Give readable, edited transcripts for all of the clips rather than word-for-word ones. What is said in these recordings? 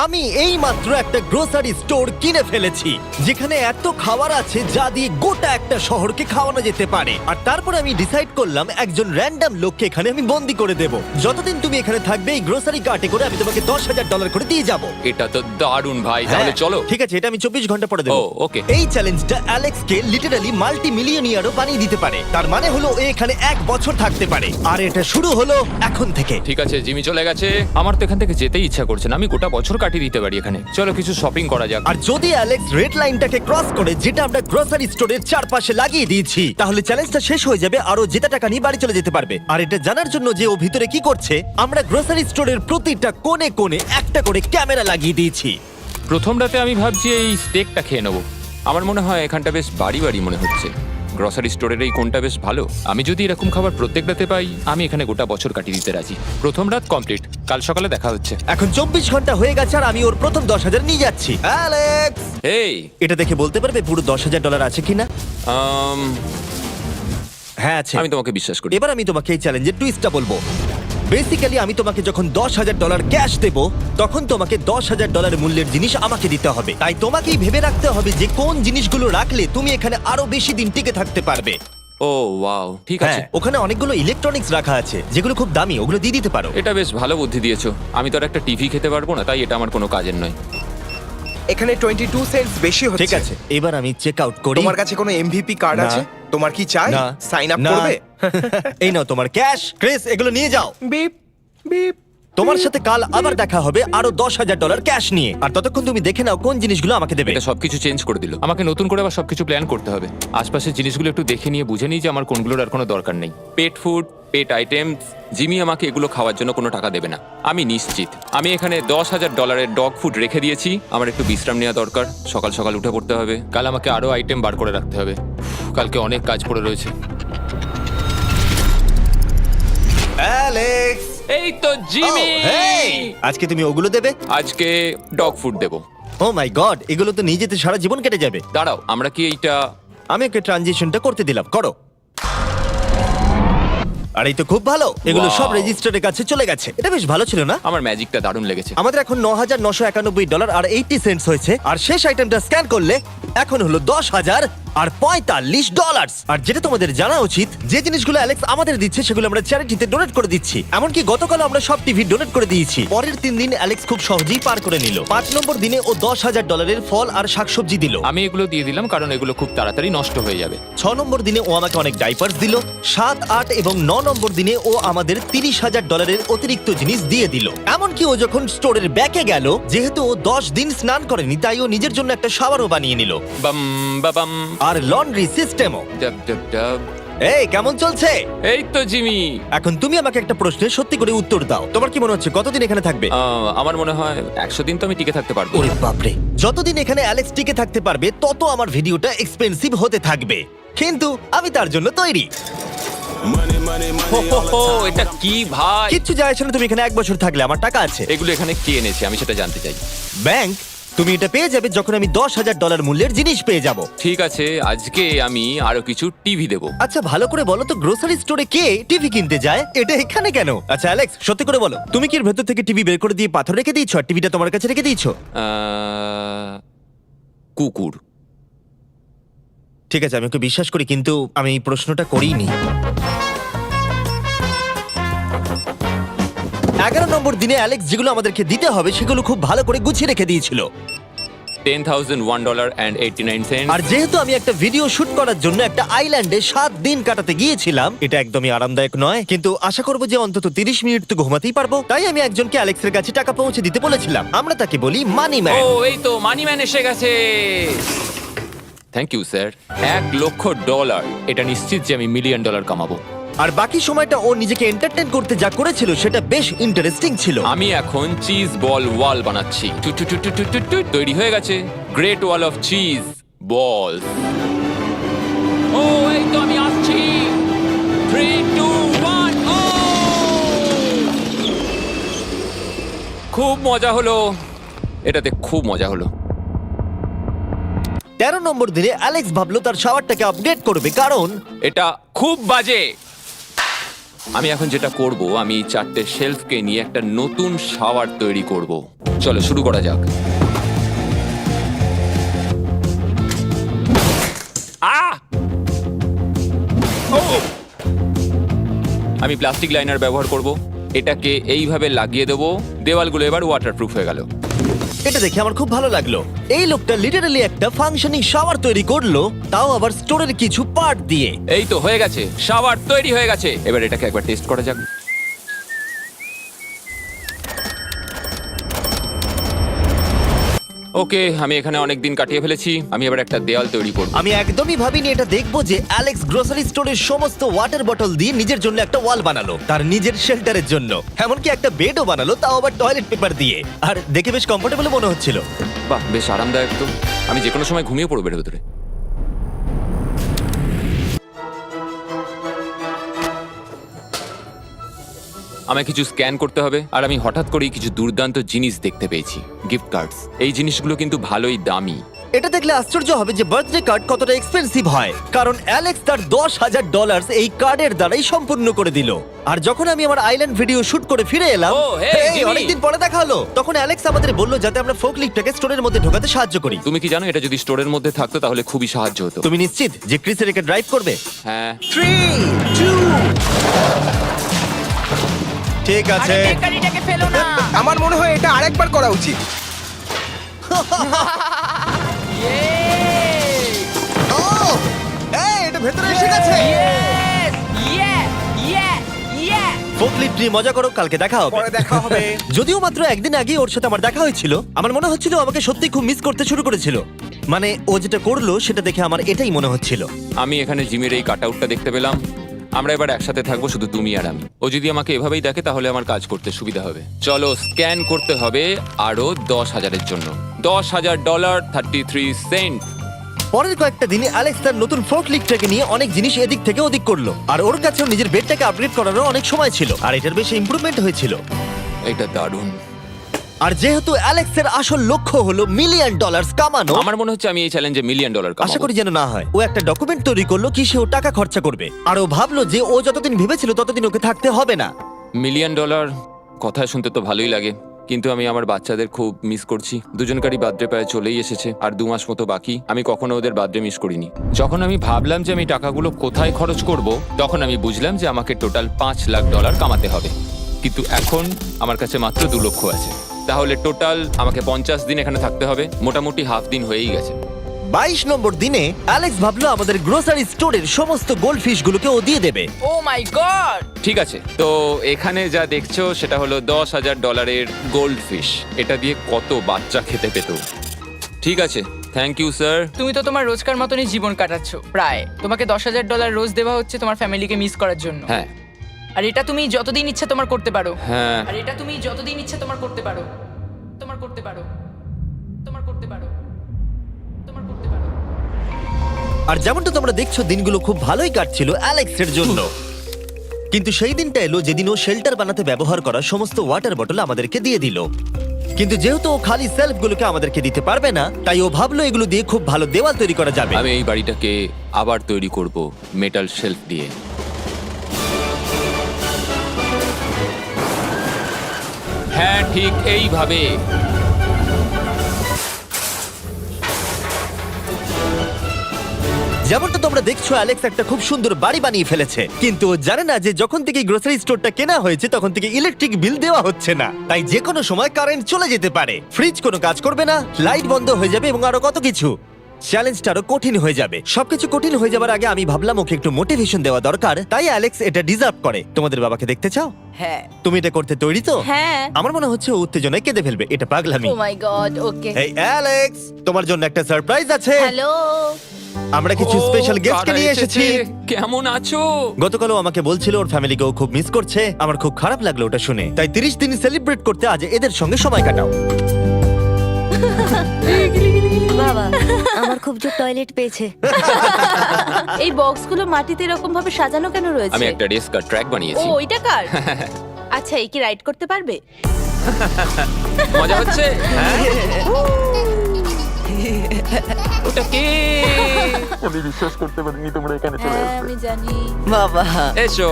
আমি এই মাত্র একটা গ্রোসারি স্টোর কিনে ফেলেছি যেখানে এত খাবার আছে যা দিয়ে গোটা একটা শহরকে খাওয়ানো যেতে পারে। আর তারপর আমি ডিসাইড করলাম একজন র্যান্ডম লোককে এখানে আমি বন্দি করে দেব। যতদিন তুমি এখানে থাকবে এই গ্রোসারি কার্টে করে আমি তোমাকে $10,000 করে দিয়ে যাবো। এটা তো দারুণ ভাই, তাহলে চলো। ঠিক আছে, এটা আমি 24 ঘন্টা পরে দেবো। ও, ওকে। এই চ্যালেঞ্জটা অ্যালেক্সকে লিটারালি মাল্টি মিলিয়নিয়ারও বানিয়ে দিতে পারে। তার মানে হলো ও এখানে 1 বছর থাকতে পারে। আর এটা শুরু হলো এখন থেকে। ঠিক আছে, জিমি চলে গেছে। আমার তো এখান থেকে যেতেই ইচ্ছা করছে না, আমি গোটা বছর কাটিয়ে দিতে পারি এখানে। চলো কিছু শপিং করা যাক। আর যদি অ্যালেক্স রেড লাইনটাকে ক্রস করে, যেটা আমরা গ্রোসারি স্টোরের চারপাশে লাগিয়ে দিয়েছি, তাহলে চ্যালেঞ্জটা শেষ হয়ে যাবে আর ও জেতা টাকা নিয়ে বাড়ি চলে যেতে পারবে। আর এটা জানার জন্য যে ও ভিতরে কি করছে, আমরা গ্রোসারি স্টোরের প্রতিটা কোণে কোণে একটা করে ক্যামেরা লাগিয়ে দিয়েছি। প্রথম রাতে আমি ভাবছি এই স্টেকটা খেয়ে নেবো। আমার মনে হয় এখানটা বেশ বাড়ি বাড়ি মনে হচ্ছে। গ্রসারি স্টোরের এই কোনটা বেশ ভালো। আমি যদি এরকম খাবার প্রত্যেক রাতে পাই, আমি এখানে গোটা বছর কাটিয়ে দিতে রাজি। প্রথম রাত কমপ্লিট, কাল সকালে দেখা হচ্ছে। এখন 24 ঘন্টা হয়ে গেছে আর আমি ওর প্রথম 10,000 নিয়ে যাচ্ছি। অ্যালেক্স, এই এটা দেখে বলতে পারবে পুরো $10,000 আছে কিনা? হ্যাঁ আছে। আমি তোমাকে বিশ্বাস করি। এবার আমি তোমাকে এই চ্যালেঞ্জের টুইস্টটা বলবো। বেসিক্যালি আমি তোমাকে যখন $10,000 ক্যাশ দেব, তখন তোমাকে $10,000 মূল্যের জিনিস আমাকে দিতে হবে। তাই তোমাকেই ভেবে রাখতে হবে যে কোন জিনিসগুলো রাখলে তুমি এখানে আরো বেশি দিন টিকে থাকতে পারবে। ও ওয়াও, ঠিক আছে। হ্যাঁ, ওখানে অনেকগুলো ইলেকট্রনিক্স রাখা আছে যেগুলো খুব দামি, ওগুলো দিয়ে দিতে পারো। এটা বেশ ভালো বুদ্ধি দিয়েছো। আমি তো আর একটা টিভি খেতে পারবো না, তাই এটা আমার কোনো কাজের নয়। এখানে 22 সেন্টস বেশি হচ্ছে। ঠিক আছে, এবার আমি চেক আউট করি। তোমার কাছে কোনো এমভিপি কার্ড না। আছে? তোমার কি চাই? না। সাইন আপ না। করবে? এই নাও তোমার ক্যাশ। ক্রিস, এগুলো নিয়ে যাও। Beep beep. তোমার সাথে কাল আবার দেখা হবে আরো $10,000 ক্যাশ নিয়ে। আর ততক্ষণ তুমি দেখে নাও কোন জিনিসগুলো আমাকে দেবে। এটা সবকিছু চেঞ্জ করে দিল। আমাকে নতুন করে আবার সবকিছু প্ল্যান করতে হবে। আশপাশের জিনিসগুলো একটু দেখে নিয়ে বুঝে নিই যে আমার কোনগুলোর আর কোনো দরকার নেই। পেট ফুড, পেট আইটেমস, জিমি আমাকে এগুলো খাওয়ার জন্য কোনো টাকা দেবে না, আমি নিশ্চিত। আমি এখানে $10,000 ডগ ফুড রেখে দিয়েছি। আমার একটু বিশ্রাম নেওয়া দরকার, সকাল সকাল উঠে পড়তে হবে। কাল আমাকে আরো আইটেম বার করে রাখতে হবে। কালকে অনেক কাজ পড়ে রয়েছে। অ্যালেক্স, এই তো জিমি। Oh, hey! আজকে তুমি ওগুলো দেবে? আজকে ডগ ফুড দেবো। ও মাই গড, এগুলো তো নিয়ে যেতে সারা জীবন কেটে যাবে। দাঁড়াও, আমরা কি এইটা আমি ওকে ট্রানজিশনটা করতে দিলাম, করো। আর এই তো খুব ভালো, এগুলো Wow! সব রেজিস্টারের কাছে চলে গেছে। এটা বেশ ভালো ছিল না? আমার ম্যাজিকটা দারুণ লেগেছে। আমাদের এখন $9,991 আর 80 সেন্টস হয়েছে। আর শেষ আইটেমটা স্ক্যান করলে এখন হলো $10,045। আর যেটা তোমাদের জানা উচিত, যে জিনিসগুলো অ্যালেক্স আমাদের দিচ্ছে সেগুলো আমরা চ্যারিটিতে ডোনেট করে দিচ্ছি। এমনকি গতকাল আমরা সব টিভি ডোনেট করে দিয়েছি। পরের 3 দিন অ্যালেক্স খুব সহজেই পার করে নিল। 5 নম্বর দিনে ও $10,000 ফল আর শাকসবজি দিল। আমি এগুলো দিয়ে দিলাম কারণ এগুলো খুব তাড়াতাড়ি নষ্ট হয়ে যাবে। 6 নম্বর দিনে ও আমাকে অনেক ডাইপার্স দিল। 7, 8 এবং 9 নম্বর দিনে ও আমাদের $30,000 অতিরিক্ত জিনিস দিয়ে দিল। এমনকি ও যখন স্টোরের ব্যাকে গেল, যেহেতু ও 10 দিন স্নান করেনি, তাই ও নিজের জন্য একটা শাওয়ারও বানিয়ে নিল। বাম বাবাম, আর লন্ড্রি সিস্টেমও। ডাব ডাব ডাব। এই কেমন চলছে? এই তো জিমি। এখন তুমি আমাকে একটা প্রশ্নের সত্যি করে উত্তর দাও। তোমার কি মনে হচ্ছে কতদিন এখানে থাকবে? আমার মনে হয় 100 দিন তো আমি টিকে থাকতে পারবো। ওরে বাপরে, যতদিন এখানে অ্যালেক্স টিকে থাকতে পারবে তত আমার ভিডিওটা এক্সপেন্সিভ হতে থাকবে। কিন্তু আমি তার জন্য তৈরি। হো, হো, হো, এটা কি ভাই? কিচ্ছু যায় আসে না তুমি এখানে 1 বছর থাকলে, আমার টাকা আছে। এগুলো এখানে কে এনেছে আমি সেটা জানতে চাই। ব্যাংক। তুমি এটা পেয়ে যাবে যখন আমি $10,000 মূল্যের জিনিস পেয়ে যাব। ঠিক আছে, আজকে আমি আরো কিছু টিভি দেবো। আচ্ছা ভালো করে বলো তো, গ্রোসারি স্টোরে কে টিভি কিনতে যায়? এটা এখানে কেন? আচ্ছা অ্যালেক্স, সত্যি করে বলো, তুমি কি এর ভেতর থেকে টিভি বের করে দিয়ে পাথর রেখে দিয়েছো আর টিভিটা তোমার কাছে রেখে দিয়েছো? কুকুর। ঠিক আছে, আমি ওকে বিশ্বাস করি, কিন্তু আমি এই প্রশ্নটা করিনি। 11 নম্বর দিনে অ্যালেক্স যেগুলো আমাদেরকে দিতে হবে সেগুলো খুব ভালো করে গুছিয়ে রেখে দিয়েছিল। $10,001.89। আর যেহেতু আমি একটা ভিডিও শুট করার জন্য একটা আইল্যান্ডে 7 দিন কাটাতে গিয়েছিলাম, এটা একদমই আরামদায়ক নয়, কিন্তু আশা করবো যে অন্তত 30 মিনিট তো ঘুমাতেই পারবো। তাই আমি একজনকে অ্যালেক্সের কাছে টাকা পৌঁছে দিতে বলেছিলাম। আমরা তাকে বলি মানি ম্যান। ও, এই তো মানি ম্যান এসে গেছে। Thank you sir. $1,00,000। এটা নিশ্চিত যে আমি $1 মিলিয়ন কামাবো। আর বাকি সময়টা ও নিজেকে এন্টারটেইন করতে যা করেছিল সেটা বেশ ইন্টারেস্টিং ছিল। আমি এখন চিজ বল ওয়াল বানাচ্ছি। টু টু টু টু টু টু টু, তৈরি হয়ে গেছে great wall of cheese ball. ও, এই তো আমি আসছি। 3, 2, 1। ও, খুব মজা হলো, এটাতে খুব মজা হলো। 13 নম্বর দিনে অ্যালেক্স ভাবলো তার শাওয়ারটাকে আপডেট করবে, কারণ এটা খুব বাজে। আমি এখন যেটা করব, আমি এই 4টে শেলফকে নিয়ে একটা নতুন শাওয়ার তৈরি করব। চলো শুরু করা যাক। আহ! আমি প্লাস্টিক লাইনার ব্যবহার করব। এটাকে এইভাবে লাগিয়ে দেবো। দেওয়ালগুলো এবার ওয়াটারপ্রুফ হয়ে গেল। এটা দেখে আমার খুব ভালো লাগলো। এই লোকটা লিটারালি একটা ফাংশনিং শাওয়ার তৈরি করলো, তাও আবার স্টোরের কিছু পার্ট দিয়ে। এই তো হয়ে গেছে, শাওয়ার তৈরি হয়ে গেছে। এবার এটাকে একবার টেস্ট করা যাক। ওকে, আমি এখানে অনেক দিন কাটিয়ে ফেলেছি। আমি এবার একটা দেওয়াল তৈরি করব। আমি একদমই ভাবিনি এটা দেখবো যে অ্যালেক্স গ্রোসারি স্টোরের সমস্ত ওয়াটার বটল দিয়ে নিজের জন্য একটা ওয়াল বানালো, তার নিজের শেল্টারের জন্য। এমনকি একটা বেডও বানালো, তাও আবার টয়লেট পেপার দিয়ে। আর দেখে বেশ কমফোর্টেবল মনে হচ্ছিল। বাহ, বেশ আরামদায়ক তো। আমি যে কোনো সময় ঘুমিয়ে পড়বো এর ভেতরে। আমায় কিছু স্ক্যান করতে হবে, আর আমি হঠাৎ করেই কিছু দুর্দান্ত জিনিস দেখতে পেয়েছি। Gift cards. এই জিনিসগুলো কিন্তু ভালোই দামি। এটা দেখলে আশ্চর্য হবে যে বার্থডে কার্ড কতটা এক্সপেন্সিভ হয়, কারণ অ্যালেক্স তার $10,000 এই কার্ডের দ্বারাই সম্পূর্ণ করে দিল। আর যখন আমি আমার আইল্যান্ড ভিডিও শুট করে ফিরে এলাম, ও, hey, জিমি। অনেকদিন পরে দেখা হলো, তখন অ্যালেক্স আমাদের বললো যাতে আমরা ফোকলিফটটাকে স্টোরের মধ্যে ঢোকাতে সাহায্য করি। তুমি কি জানো, এটা যদি স্টোরের মধ্যে থাকতো তাহলে খুবই সাহায্য হতো। তুমি নিশ্চিত যে ক্রিসের একে ড্রাইভ করবে? হ্যাঁ। 3, 2 ঠিক আছে। গাড়িটাকে ফেলো না। আমার মনে হয় এটা আরেকবার করা উচিত। ও এই এটা ভেতরে এসে গেছে। ফোকলিফট নিয়ে মজা করো, কালকে দেখা হবে। পরে দেখা হবে। যদিও মাত্র একদিন আগে ওর সাথে আমার দেখা হয়েছিল, আমার মনে হচ্ছিল আমাকে সত্যি খুব মিস করতে শুরু করেছিল। মানে ও যেটা করলো সেটা দেখে আমার এটাই মনে হচ্ছিল। আমি এখানে জিমের এই কাটআউটটা দেখতে পেলাম। আমরা এবার একসাথে থাকবো, শুধু তুমি আর আমি। ও যদি আমাকে এভাবেই দেখে তাহলে আমার কাজ করতে সুবিধা হবে। চলো স্ক্যান করতে হবে আরো 10,000-এর জন্য। $10,000 33 সেন্ট। পরের কয়েকটা দিনে অ্যালেক্স তার নতুন ফোকলিফটটাকে নিয়ে অনেক জিনিস এদিক থেকে ওদিক করলো, আর ওর কাছেও নিজের বেডটাকে আপগ্রেড করারও অনেক সময় ছিল, আর এটার বেশ ইমপ্রুভমেন্ট হয়েছিল। এটা দারুণ। আর যেহেতু অ্যালেক্সের আসল লক্ষ্য হলো $1,000,000 কামানো, আমার মনে হচ্ছে আমি এই চ্যালেঞ্জে $1 মিলিয়ন আশা কামাবো। করি যেন না হয়। ও একটা ডকুমেন্ট তৈরি করলো কিসে ও টাকা খরচা করবে, আর ও ভাবলো যে ও যতদিন ভেবেছিল ততদিন ওকে থাকতে হবে না। $1 মিলিয়ন কথা শুনতে তো ভালোই লাগে, কিন্তু আমি আমার বাচ্চাদের খুব মিস করছি। দুজনকারই বার্থডে প্রায় চলেই এসেছে, আর 2 মাস মতো বাকি। আমি কখনো ওদের বার্থডে মিস করিনি। যখন আমি ভাবলাম যে আমি টাকাগুলো কোথায় খরচ করব, তখন আমি বুঝলাম যে আমাকে টোটাল $5 লাখ কামাতে হবে। কিন্তু এখন আমার কাছে মাত্র 2 লক্ষ আছে। তাহলে টোটাল আমাকে 50 দিন এখানে থাকতে হবে। মোটামুটি হাফ দিন হয়েই গেছে। 22 নম্বর দিনে অ্যালেক্স ভাবলো আমাদের গ্রোসারি স্টোরের সমস্ত গোল্ড ফিশ গুলোকে ও দিয়ে দেবে। ও মাই গড। ঠিক আছে, তো এখানে যা দেখছো সেটা হলো $10,000 গোল্ড ফিশ। এটা দিয়ে কত বাচ্চা খেতে পেত। ঠিক আছে, থ্যাংক ইউ স্যার। তুমি তো তোমার রোজকার মতনই জীবন কাটাচ্ছ প্রায়। তোমাকে $10,000 রোজ দেওয়া হচ্ছে তোমার ফ্যামিলিকে মিস করার জন্য। হ্যাঁ আর এটা তুমি যতদিন ইচ্ছা তোমার করতে পারো। হ্যাঁ। আর এটা তুমি যতদিন ইচ্ছা তোমার করতে পারো। তোমার করতে পারো। তোমার করতে পারো। তোমার করতে পারো। আর যেমনটা তোমরা দেখছো দিনগুলো খুব ভালোই কাটছিল অ্যালেক্সের জন্য, কিন্তু সেই দিনটা এলো যেদিন ও শেল্টার বানাতে ব্যবহার করা সমস্ত ওয়াটার বটল আমাদেরকে দিয়ে দিল। কিন্তু যেহেতু ও খালি সেলফগুলোকে আমাদেরকে দিতে পারবে না, তাই ও ভাবলো এগুলো দিয়ে খুব ভালো দেওয়াল তৈরি করা যাবে। আমি এই বাড়িটাকে আবার তৈরি করব মেটাল শেলফ দিয়ে। হ্যাঁ, ঠিক এইভাবে। যেমনটা তোমরা দেখছো অ্যালেক্স একটা খুব সুন্দর বাড়ি বানিয়ে ফেলেছে, কিন্তু ও জানে না যে যখন থেকে গ্রোসারি স্টোরটা কেনা হয়েছে তখন থেকে ইলেকট্রিক বিল দেওয়া হচ্ছে না। তাই যে কোনো সময় কারেন্ট চলে যেতে পারে, ফ্রিজ কোনো কাজ করবে না, লাইট বন্ধ হয়ে যাবে এবং আরো কত কিছু। চ্যালেঞ্জটা আরো কঠিন হয়ে যাবে। সবকিছু কঠিন হয়ে যাবার আগে আমি ভাবলাম ওকে একটু মোটিভেশন দেওয়া দরকার, তাই অ্যালেক্স এটা ডিজার্ভ করে। তোমাদের বাবাকে দেখতে চাও? হ্যাঁ তুমি এটা করতে তৈরি তো? হ্যাঁ আমার মনে হচ্ছে ও উত্তেজনায় কেঁদে ফেলবে, এটা পাগলামি। ও মাই গড ওকে এই অ্যালেক্স, তোমার জন্য একটা সারপ্রাইজ আছে। হ্যালো আমরা কিছু ও, স্পেশাল গেস্টকে কারা নিয়ে এসেছি। কেমন আছো? গতকালও আমাকে বলছিল ওর ফ্যামিলিকেও খুব মিস করছে। আমার খুব খারাপ লাগলো ওটা শুনে, তাই 30 দিন সেলিব্রেট করতে আজ এদের সঙ্গে সময় কাটাও। বাবা আমার খুব জোর টয়লেট পেয়েছে এই বক্সগুলো মাটিতে এরকম ভাবে সাজানো কেন রয়েছে? আমি একটা ডেস্ক আর ট্র্যাক ও বানিয়েছি। ওইটা কার? আচ্ছা এই কি রাইড করতে পারবে? মজা হচ্ছে? হ্যাঁ। ওটা কে? হ্যাঁ আমি জানি। বাবা এসো।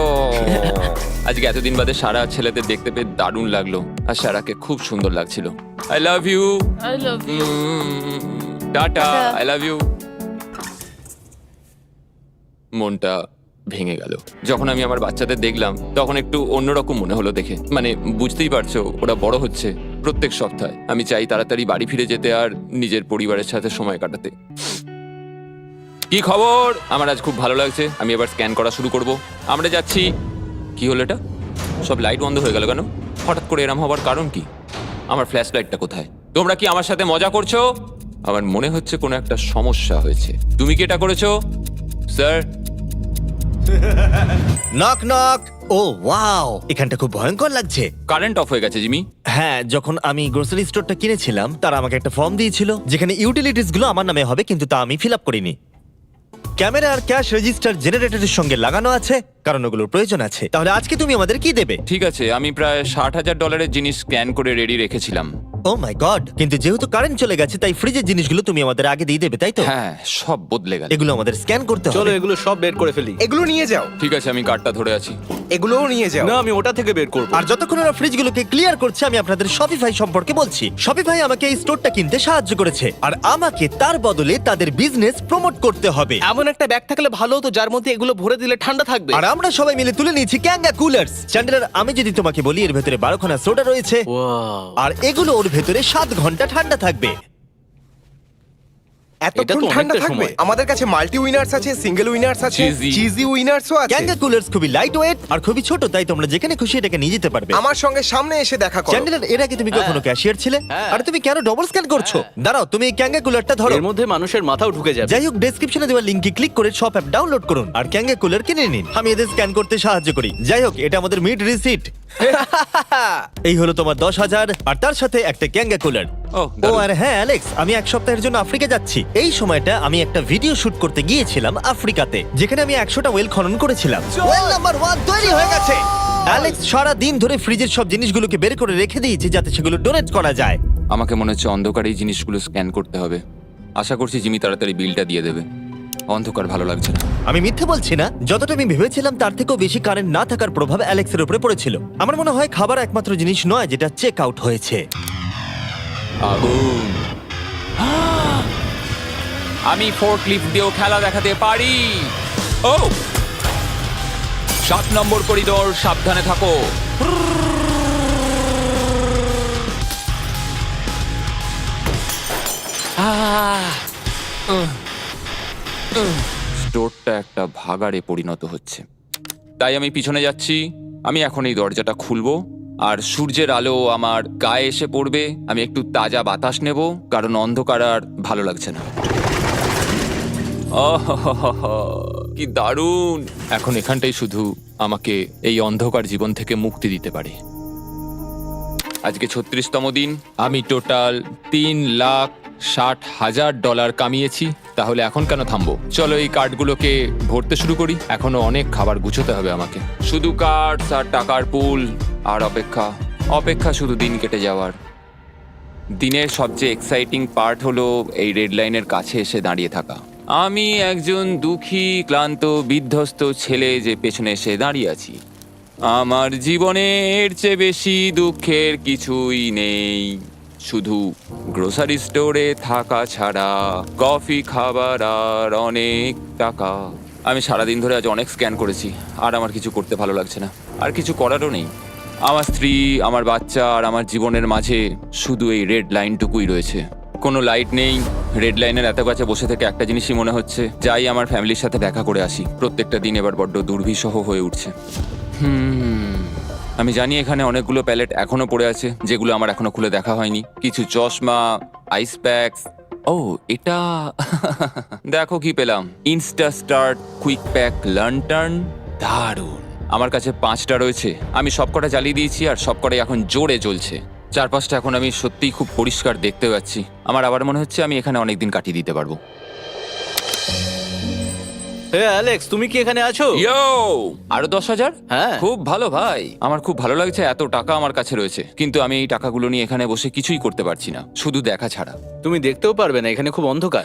আজকে এতদিন বাদে সারা ছেলেদের দেখতে পেয়ে দারুণ লাগলো, আর সারাকে খুব সুন্দর লাগছিল। I love you. I love you. Tata. Tata. I love you. মনটা ভেঙে গেল যখন আমি আমার বাচ্চাদের দেখলাম, তখন একটু অন্যরকম মনে হলো দেখে। মানে বুঝতেই পারছো, ওরা বড় হচ্ছে প্রত্যেক সপ্তাহে। আমি চাই তাড়াতাড়ি বাড়ি ফিরে যেতে আর নিজের পরিবারের সাথে সময় কাটাতে। কি খবর? আমার আজ খুব ভালো লাগছে। আমি এবার স্ক্যান করা শুরু করব। আমরা যাচ্ছি। কি হলো এটা? সব লাইট বন্ধ হয়ে গেল কেন? হঠাৎ করে এরম হবার কারণ কি? আমার ফ্ল্যাশ লাইটটা কোথায়? তোমরা কি আমার সাথে মজা করছো? আমার মনে হচ্ছে কোনো একটা সমস্যা হয়েছে। তুমি কি এটা করেছো, স্যার? Knock knock. ও ওয়াও, এখানটা খুব ভয়ঙ্কর লাগছে। কারেন্ট অফ হয়ে গেছে জিমি। হ্যাঁ, যখন আমি গ্রোসারি স্টোরটা কিনেছিলাম তারা আমাকে একটা ফর্ম দিয়েছিল যেখানে ইউটিলিটিস গুলো আমার নামে হবে, কিন্তু তা আমি ফিল আপ করিনি। ক্যামেরা আর ক্যাশ রেজিস্টার জেনারেটরের সঙ্গে লাগানো আছে, কারণ ওগুলোর প্রয়োজন আছে। তাহলে আজকে তুমি আমাদের কি দেবে? ঠিক আছে, আমি প্রায় $60,000 জিনিস স্ক্যান করে রেডি রেখেছিলাম। ও মাই গড, কিন্তু যেহেতু কারেন্ট চলে গেছে তাই ফ্রিজের জিনিসগুলো তুমি আমাদের আগে দিয়ে দেবে, তাই তো? হ্যাঁ, সব বদলে গেল। এগুলো আমাদের স্ক্যান করতে চলো হবে। এগুলো সব বের করে ফেলি। এগুলো নিয়ে যাও, ঠিক আছে, আমি কার্ডটা ধরে আছি। এগুলোও নিয়ে যাও। না, আমি ওটা থেকে বের করবো। আর যতক্ষণ ওরা ফ্রিজগুলোকে ক্লিয়ার করছে, আমি আপনাদের শপিফাই সম্পর্কে বলছি। শপিফাই আমাকে এই স্টোরটা কিনতে সাহায্য করেছে, আর আমাকে তার বদলে তাদের বিজনেস প্রমোট করতে হবে। এমন একটা ব্যাগ থাকলে ভালো হতো যার মধ্যে এগুলো ভরে দিলে ঠান্ডা থাকবে। আর আমরা সবাই মিলে তুলে নিয়েছি ক্যাঙ্গা কুলার্স। চ্যান্ডেলার, আমি যদি তোমাকে বলি এর ভেতরে 12খানা সোডা রয়েছে, ওয়াও, আর এগুলো ওর ভেতরে 7 ঘন্টা ঠান্ডা থাকবে। এটা এতক্ষণ তো ঠান্ডা অনেকটা থাকবে? সময়। আমাদের কাছে মাল্টি উইনার্স আছে, সিঙ্গেল উইনার্স আছে, Cheesy। চিজি উইনার্সও আছে। ক্যাঙ্গা কুলার্স খুবই লাইট ওয়েট আর খুবই ছোট, তাই তোমরা যেখানে খুশি এটাকে নিয়ে যেতে পারবে। আমার সঙ্গে সামনে এসে দেখা করো। চ্যান্ডেলার, এর আগে তুমি কখনো ক্যাশিয়ার ছিলে? হ্যাঁ। আর তুমি কেন ডবল স্ক্যান করছো? দাঁড়াও, তুমি এই ক্যাঙ্গা কুলারটা ধরো। এর মধ্যে মানুষের মাথাও ঢুকে যাবে। যাই হোক, ডেসক্রিপশনে দেওয়া লিংকে ক্লিক করে শপ অ্যাপ ডাউনলোড করুন আর ক্যাঙ্গা কুলার কিনে নিন। আমি এদের স্ক্যান করতে সাহায্য করি। যাই হোক, এটা আমাদের মিড রিসিট। এই হলো তোমার 10,000 আর তার সাথে একটা ক্যাঙ্গা কুলার। ও, ও দারুণ। আর হ্যাঁ অ্যালেক্স, আমি এক সপ্তাহের জন্য আফ্রিকা যাচ্ছি। এই সময়টা আমি একটা ভিডিও শুট করতে গিয়েছিলাম আফ্রিকাতে, যেখানে আমি 100টা ওয়েল খনন করেছিলাম। ওয়েল নাম্বার 1 তৈরি হয়ে গেছে। অ্যালেক্স সারা দিন ধরে ফ্রিজের সব জিনিসগুলোকে বের করে রেখে দিয়েছে যাতে সেগুলো ডোনেট করা যায়। আমাকে মনে হচ্ছে অন্ধকারে এই জিনিসগুলো স্ক্যান করতে হবে। আশা করছি জিমি তাড়াতাড়ি বিলটা দিয়ে দেবে। অন্ধকার ভালো লাগছে না। আমি মিথ্যে বলছি না, যতটা আমি ভেবেছিলাম তার থেকেও বেশি কারেন্ট না থাকার প্রভাব অ্যালেক্সের উপরে পড়েছিল। আমার মনে হয় খাবার একমাত্র জিনিস নয় যেটা চেক আউট হয়েছে। আগুন। আমি ফোর্কলিফট দিয়েও খেলা দেখাতে পারি। ও, 7 নম্বর করিডোর, সাবধানে থাকো। স্টোরটা একটা ভাগাড়ে পরিণত হচ্ছে, তাই আমি পিছনে যাচ্ছি। আমি এখন এই দরজাটা খুলবো আর সূর্যের আলো আমার গায়ে এসে পড়বে। আমি একটু তাজা বাতাস নেব, কারণ অন্ধকার আর ভালো লাগছে না। আহাহাহা, কি দারুণ! এখন এখানটাই শুধু আমাকে এই অন্ধকার জীবন থেকে মুক্তি দিতে পারে। আজকে 36তম দিন। আমি টোটাল $3,60,000 কামিয়েছি। তাহলে এখন কেন থামবো? চলো এই কার্ডগুলোকে ভরতে শুরু করি। এখনো অনেক খাবার গুছোতে হবে আমাকে। শুধু কার্ডস আর টাকার পুল আর অপেক্ষা, অপেক্ষা, শুধু দিন কেটে যাওয়ার। দিনের সবচেয়ে এক্সাইটিং পার্ট হলো এই রেড লাইনের কাছে এসে দাঁড়িয়ে থাকা। আমি একজন দুঃখী, ক্লান্ত, বিধ্বস্ত ছেলে যে পেছনে এসে দাঁড়িয়ে আছি। আমার জীবনে এর চেয়ে বেশি দুঃখের কিছুই নেই, শুধু গ্রোসারি স্টোরে থাকা ছাড়া, কফি খাবার আর অনেক টাকা। আমি সারাদিন ধরে আজ অনেক স্ক্যান করেছি আর আমার কিছু করতে ভালো লাগছে না, আর কিছু করারও নেই। আমার স্ত্রী, আমার বাচ্চা আর আমার জীবনের মাঝে শুধু এই রেড লাইনটুকুই রয়েছে। কোনো লাইট নেই। রেড লাইনের এত কাছে বসে থেকে একটা জিনিসই মনে হচ্ছে, যাই আমার ফ্যামিলির সাথে দেখা করে আসি। প্রত্যেকটা দিন এবার বড্ড দুর্বিষহ হয়ে উঠছে। আমি জানি এখানে অনেকগুলো প্যালেট এখনো পড়ে আছে যেগুলো আমার এখনো খুলে দেখা হয়নি। কিছু চশমা, আইস প্যাকস। ও, এটা দেখো কি পেলাম, ইনস্টা স্টার্ট কুইক প্যাক লান্টার্ন। দারুণ! আমার কাছে 5টা রয়েছে। আমি সবকটা জ্বালিয়ে দিয়েছি আর সবকটাই এখন জোরে জ্বলছে। চারপাশটা এখন আমি সত্যিই খুব পরিষ্কার দেখতে পাচ্ছি। আমার আবার মনে হচ্ছে আমি এখানে অনেকদিন কাটিয়ে দিতে পারবো। হে অ্যালেক্স, তুমি কি এখানে আছো? ইয়ো, আরো 10,000? হ্যাঁ। খুব ভালো ভাই, আমার খুব ভালো লাগছে এত টাকা আমার কাছে রয়েছে, কিন্তু আমি এই টাকাগুলো নিয়ে এখানে বসে কিছুই করতে পারছি না, শুধু দেখা ছাড়া। তুমি দেখতেও পারবে না, এখানে খুব অন্ধকার।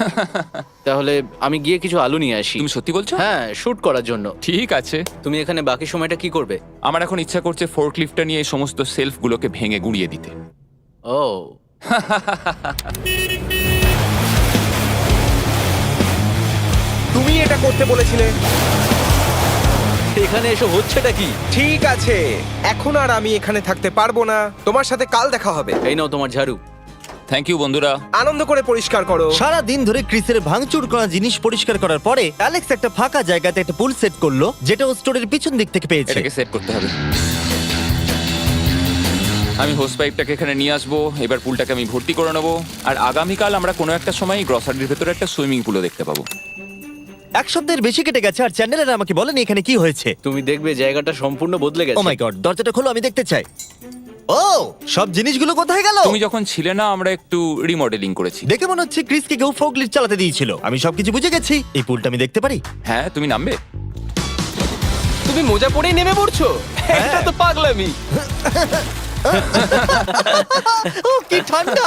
তাহলে আমি গিয়ে কিছু আলু নিয়ে আসি। তুমি সত্যি বলছো? হ্যাঁ, শুট করার জন্য। ঠিক আছে। তুমি এখানে বাকি সময়টা কি করবে? আমার এখন ইচ্ছা করছে ফোর্কলিফটটা নিয়ে এই সমস্ত সেলফগুলোকে ভেঙে গুঁড়িয়ে দিতে। ও, তুমি এটা করতে বলেছিলে। এখানে এসে হচ্ছেটা কি? ঠিক আছে, এখন আর আমি এখানে থাকতে পারবো না। তোমার সাথে কাল দেখা হবে। এই নাও তোমার ঝাড়ু। থ্যাংক ইউ বন্ধুরা। আনন্দ করে পরিষ্কার করো। সারা দিন ধরে ক্রিসের ভাঙচুর করা জিনিস পরিষ্কার করার পরে অ্যালেক্স একটা ফাঁকা জায়গাতে একটা পুল সেট করলো, যেটা ও স্টোরের পিছন দিক থেকে পেয়েছে। এটাকে সেট করতে হবে। আমি হোস পাইপটাকে এখানে নিয়ে আসবো, এবার পুলটাকে আমি ভর্তি করে নেবো, আর আগামীকাল আমরা কোনো একটা সময় গ্রসারির ভেতরে একটা সুইমিং পুলও দেখতে পাবো। এক সপ্তাহের বেশি কেটে গেছে আর চ্যানেলের আমাকে বলেনি এখানে কি হয়েছে। তুমি দেখবে জায়গাটা সম্পূর্ণ বদলে ও গেছে। মাই গড, দরজাটা খোলো, আমি দেখতে চাই। ও, সব জিনিসগুলো কোথায় গেল? তুমি যখন ছিলে না, আমরা একটু রিমডেলিং করেছি। দেখে মনে হচ্ছে ক্রিসকে কেউ ফোর্কলিফট চালাতে দিয়েছিল। আমি সবকিছু বুঝে গেছি। এই পুলটা আমি দেখতে পারি? হ্যাঁ, তুমি নামবে? তুমি মোজা পরেই নেমে পড়ছো? এটা তো পাগলামি। ও কি ঠান্ডা!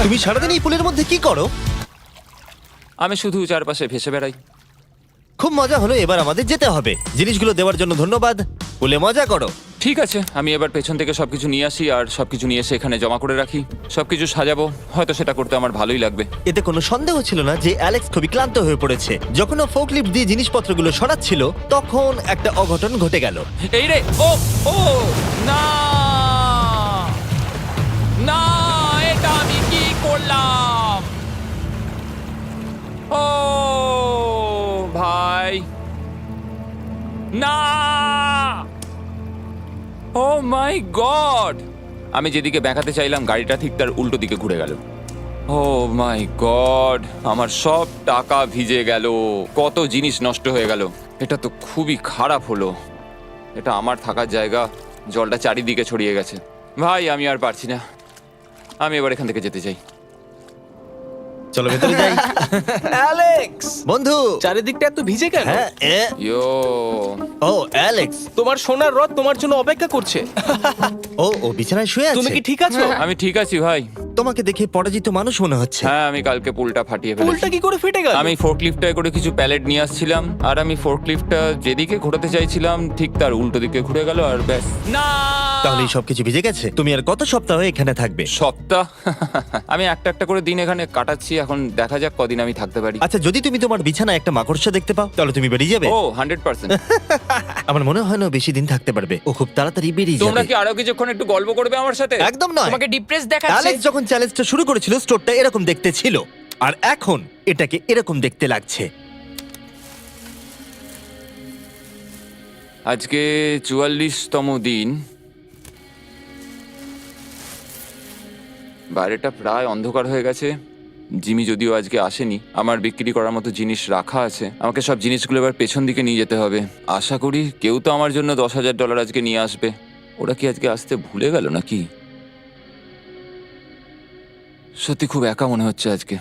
তুমি সারাদিন এই পুলের মধ্যে কি করো? আমি শুধু চারপাশে ভেসে বেড়াই। খুব মজা হলো, এবার আমাদের যেতে হবে। জিনিসগুলো দেওয়ার জন্য ধন্যবাদ। পুলে মজা করো। ঠিক আছে, আমি এবার পেছন থেকে সবকিছু নিয়ে আসি আর সবকিছু নিয়ে এসে এখানে জমা করে রাখি, সবকিছু সাজাবো। হয়তো সেটা করতে আমার ভালোই লাগবে। এতে কোনো সন্দেহ ছিল না যে অ্যালেক্স খুবই ক্লান্ত হয়ে পড়েছে। যখন ও ফোর্কলিফট দিয়ে জিনিসপত্রগুলো সরাচ্ছিল, তখন একটা অঘটন ঘটে গেল। এই রে, ও ও না না, এটা আমি কি করলাম? ও ভাই, না! ও মাই গড! আমি যেদিকে ব্যাকাতে চাইলাম গাড়িটা ঠিক তার উল্টো দিকে ঘুরে গেল। ও মাই গড, আমার সব টাকা ভিজে গেল, কত জিনিস নষ্ট হয়ে গেল। এটা তো খুবই খারাপ হলো। এটা আমার থাকার জায়গা, জলটা চারিদিকে ছড়িয়ে গেছে। ভাই, আমি আর পারছি না, আমি এবার এখান থেকে যেতে চাই। চলো ভেতরে যাই। অ্যালেক্স, বন্ধু। চারিদিকটা এত ভিজে কেন? হ্যাঁ, ইয়ো, ও অ্যালেক্স। তোমার সোনার রথ তোমার জন্য অপেক্ষা করছে। ও বিছানায় শুয়ে আছে। তুমি কি ঠিক আছো? আমি ঠিক আছি ভাই। তোমাকে দেখে পরাজিত মানুষ মনে হচ্ছে। হ্যাঁ, আমি কালকে পুলটা ফাটিয়ে ফেলেছি। পুলটা কি করে ফেটে গেল? আমি ফোর্কলিফটটায় করে কিছু প্যালেট নিয়ে আসছিলাম, আর আমি ফোর্কলিফটটা যেদিকে ঘোরাতে চাইছিলাম ঠিক তার উল্টো দিকে ঘুরে গেল, আর ব্যাস। না! তাহলে এই সবকিছু ভিজে গেছে। তুমি আর কত সপ্তাহ এখানে থাকবে? সপ্তাহ? আমি একটা একটা করে দিন এখানে কাটাচ্ছি, এখন দেখা যাক কদিন আমি থাকতে পারি। আচ্ছা, যদি তুমি তোমার বিছানায় একটা মাকড়সা দেখতে পাও, তাহলে তুমি বেরিয়ে যাবে? ও 100%। আমার মনে হয় না ও বেশি দিন থাকতে পারবে। ও খুব তাড়াতাড়ি বেরিয়ে তোমরা যাবে। কি আরো কিছুক্ষণ একটু গল্প করবে আমার সাথে? একদম নয়। তোমাকে ডিপ্রেস দেখাচ্ছে। অ্যালেক্স যখন চ্যালেঞ্জটা শুরু করেছিল, স্টোরটা এরকম দেখতে ছিল, আর এখন এটাকে এরকম দেখতে লাগছে। আজকে 44তম দিন। বাইরেটা প্রায় অন্ধকার হয়ে গেছে। জিমি যদিও আজকে আসেনি, আমার বিক্রি করার মতো জিনিস রাখা আছে। আমাকে সব জিনিসগুলো এবার পেছন দিকে নিয়ে যেতে হবে। আশা করি কেউ তো আমার জন্য $10,000 আজকে নিয়ে আসবে। ওরা কি আজকে আসতে ভুলে গেল নাকি? সত্যি খুব একা মনে হচ্ছে আজকে।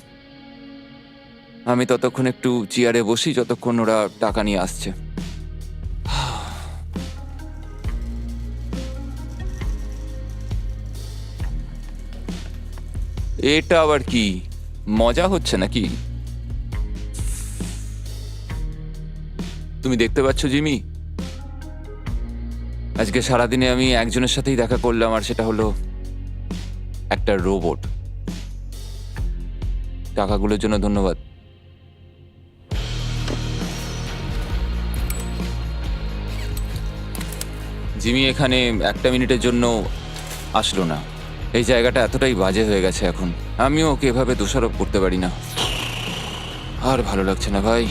আমি ততক্ষণ একটু চেয়ারে বসি যতক্ষণ ওরা টাকা নিয়ে আসছে। এটা আবার কি মজা হচ্ছে নাকি? তুমি দেখতে পাচ্ছ জিমি, আজকে সারাদিনে আমি একজনের সাথেই দেখা করলাম, আর সেটা হলো একটা রোবট। টাকাগুলোর জন্য ধন্যবাদ। জিমি এখানে একটা মিনিটের জন্য আসলো না। এই জায়গাটা এতটাই বাজে হয়ে গেছে এখন, আমিও ওকে এভাবে দোষারোপ করতে পারি না। আর ভালো লাগছে না ভাই।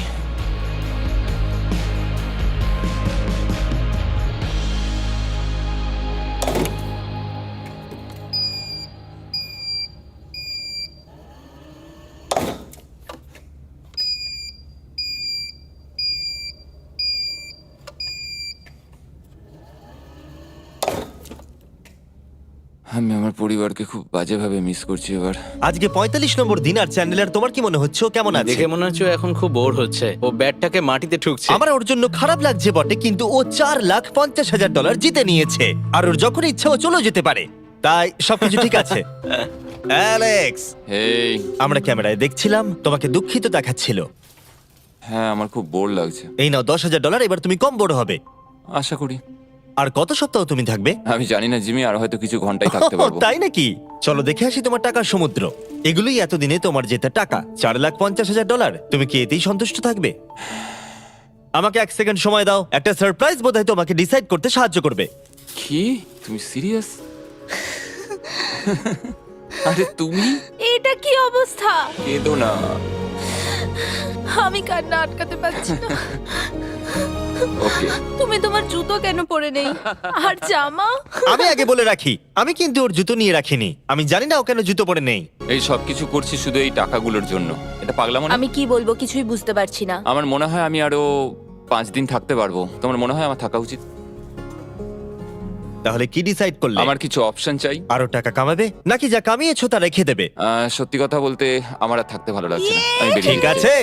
আমি আমার পরিবারকে খুব বাজেভাবে মিস করছি এবার। আজকে 45 নম্বর দিন, আর চ্যান্ডেলার তোমার কি মনে হচ্ছে ও কেমন আছে? দেখে মনে হচ্ছে ও এখন খুব বোর হচ্ছে, ও ব্যাটটাকে মাটিতে ঠুকছে। আমার ওর জন্য খারাপ লাগছে বটে, কিন্তু ও $4,50,000 জিতে নিয়েছে, আর ওর যখন ইচ্ছা ও চলেও যেতে পারে, তাই সবকিছু ঠিক আছে। অ্যালেক্স, এই আমরা ক্যামেরায় দেখছিলাম, তোমাকে দুঃখিত দেখাচ্ছিল। হ্যাঁ, আমার খুব বোর লাগছে। এই নাও $10,000, এবার তুমি কম বড় হবে। আশা করি। আর কত সপ্তাহ তুমি থাকবে? আমি জানি না জিমি, আর হয়তো কিছু ঘন্টাই থাকতে পারবো। তাই নাকি? চলো দেখে আসি তোমার টাকার সমুদ্র। এগুলোই এতদিনে তোমার জেতা টাকা, $4,50,000। তুমি কি এতেই সন্তুষ্ট থাকবে? আমাকে 1 সেকেন্ড সময় দাও, একটা সারপ্রাইজ বোধহয় তোমাকে ডিসাইড করতে সাহায্য করবে। কি, তুমি সিরিয়াস? আরে তুমি এটা কি অবস্থা? কেঁদো না। আমি কান্না আটকাতে পারছি না। ওকে, তুমি তোমার জুতো কেন পরে নেই? আর জামা? আমি আগে বলে রাখি, আমি কিন্তু ওর জুতো নিয়ে রাখিনি। আমি জানি না ও কেন জুতো পরে নেই। এই সব কিছু করছি শুধু এই টাকাগুলোর জন্য। এটা পাগলামো না? আমি কি বলবো কিছুই বুঝতে পারছি না। আমার মনে হয় আমি আরো 5 দিন থাকতে পারবো। তোমার মনে হয় আমার থাকা উচিত? তাহলে কি ডিসাইড করলে? আমার কিছু অপশন চাই। আরো টাকা কামাবে, নাকি যা কামিয়েছো তা রেখে দেবে? সত্যি কথা বলতে আমার আর থাকতে ভালো লাগছে না। আমি বেরিয়ে ঠিক যেতে চাই। আছে,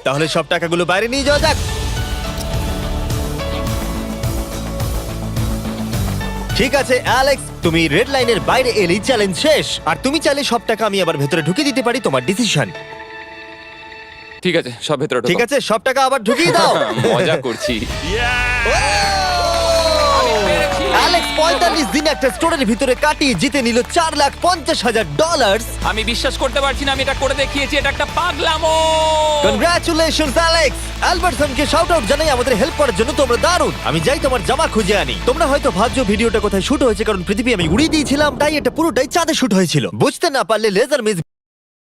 তাহলে সব টাকাগুলো বাইরে নিয়ে যাওয়া যাক। ঠিক আছে অ্যালেক্স, তুমি রেড লাইনের বাইরে এলেই চ্যালেঞ্জ শেষ। আর তুমি চাইলে সব টাকা আমি আবার ভেতরে ঢুকে দিতে পারি, তোমার ডিসিশন। ঠিক আছে, সব ভেতরে ঢোকো। ঠিক আছে, সব টাকা আবার ঢুকিয়ে দাও। মজা করছি। অ্যালেক্স 45 দিন একটা স্টোরের ভিতরে কাটিয়ে জিতে নিল $4,50,000। আমি বিশ্বাস করতে পারছি না আমি এটা করে দেখিয়েছি। এটা একটা পাগলামো। Congratulations Alex. অ্যালবার্টসনকে শাউট আউট জানাই আমাদের হেল্প করার জন্য, তোমরা দারুণ। আমি যাই তোমার জামা খুঁজে আনি। তোমরা হয়তো ভাবছো ভিডিওটা কোথায় শুট হয়েছে, কারণ পৃথিবী আমি উড়িয়ে দিয়েছিলাম, তাই এটা পুরোটাই চাঁদে শুট হয়েছিল। বুঝতে না পারলে লেজার মিস